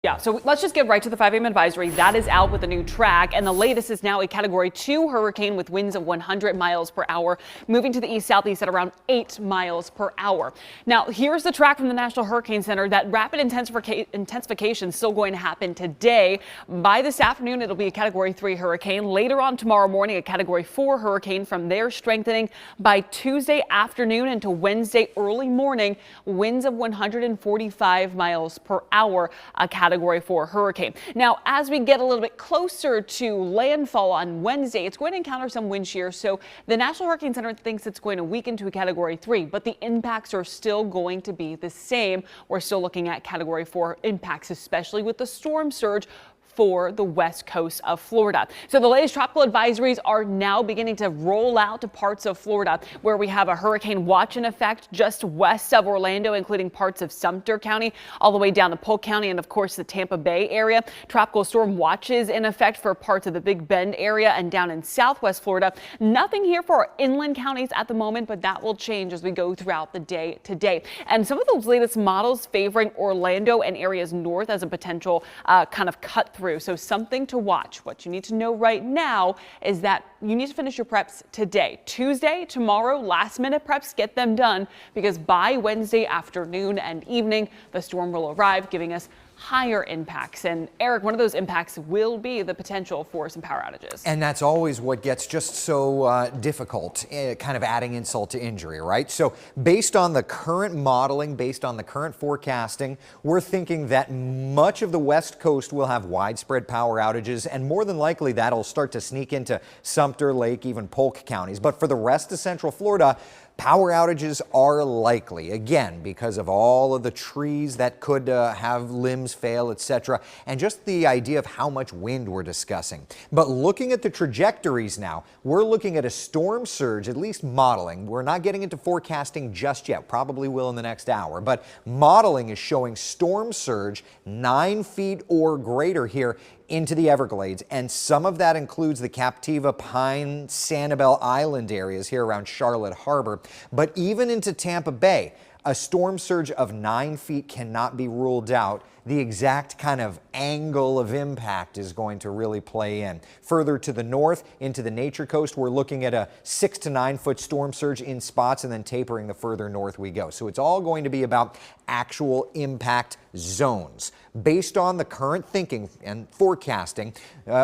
Yeah, so let's just get right to the 5 a.m. advisory. That is out with a new track, and the latest is now a Category 2 hurricane with winds of 100 miles per hour, moving to the east-southeast at around 8 miles per hour. Now, here's the track from the National Hurricane Center. That rapid intensification is still going to happen today. By this afternoon, it'll be a Category 3 hurricane. Later on tomorrow morning, a Category 4 hurricane. From there, strengthening by Tuesday afternoon into Wednesday early morning, winds of 145 miles per hour, a Category 4 hurricane. Now, as we get a little bit closer to landfall on Wednesday, it's going to encounter some wind shear. So the National Hurricane Center thinks it's going to weaken to a Category 3, but the impacts are still going to be the same. We're still looking at Category 4 impacts, especially with the storm surge for the west coast of Florida. So the latest tropical advisories are now beginning to roll out to parts of Florida, where we have a hurricane watch in effect just west of Orlando, including parts of Sumter County, all the way down to Polk County, and of course the Tampa Bay area. Tropical storm watches in effect for parts of the Big Bend area and down in southwest Florida. Nothing here for our inland counties at the moment, but that will change as we go throughout the day today. And some of those latest models favoring Orlando and areas north as a potential kind of cut through. So something to watch. What you need to know right now is that you need to finish your preps today. Tuesday, tomorrow, last minute preps, get them done, because by Wednesday afternoon and evening, the storm will arrive, giving us higher impacts. And Eric, one of those impacts will be the potential for some power outages. And that's always what gets just so difficult, kind of adding insult to injury, right? So based on the current modeling, based on the current forecasting, we're thinking that much of the West Coast will have widespread power outages, and more than likely that'll start to sneak into Sumter, Lake, even Polk counties. But for the rest of Central Florida, power outages are likely, again, because of all of the trees that could have limbs fail, etc., and just the idea of how much wind we're discussing. But looking at the trajectories now, we're looking at a storm surge, at least modeling. We're not getting into forecasting just yet, probably will in the next hour, but modeling is showing storm surge 9 feet or greater here into the Everglades, and some of that includes the Captiva, Pine, Sanibel Island areas here around Charlotte Harbor, but even into Tampa Bay. A storm surge of 9 feet cannot be ruled out. The exact kind of angle of impact is going to really play in. Further to the north, into the Nature Coast, we're looking at a 6 to 9 foot storm surge in spots, and then tapering the further north we go. So it's all going to be about actual impact zones. Based on the current thinking and forecasting,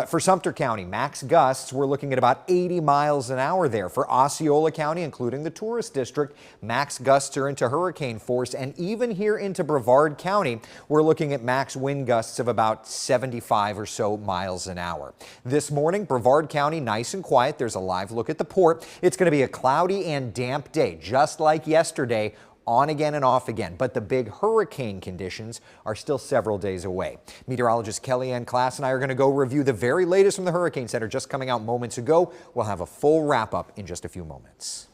for Sumter County, max gusts, we're looking at about 80 miles an hour there. For Osceola County, including the tourist district, max gusts are into hurricane force, and even here into Brevard County, we're looking at max wind gusts of about 75 or so miles an hour. This morning, Brevard County, nice and quiet. There's a live look at the port. It's going to be a cloudy and damp day, just like yesterday. On again and off again, but the big hurricane conditions are still several days away. Meteorologist Kellyanne Klass and I are going to go review the very latest from the Hurricane Center just coming out moments ago. We'll have a full wrap up in just a few moments.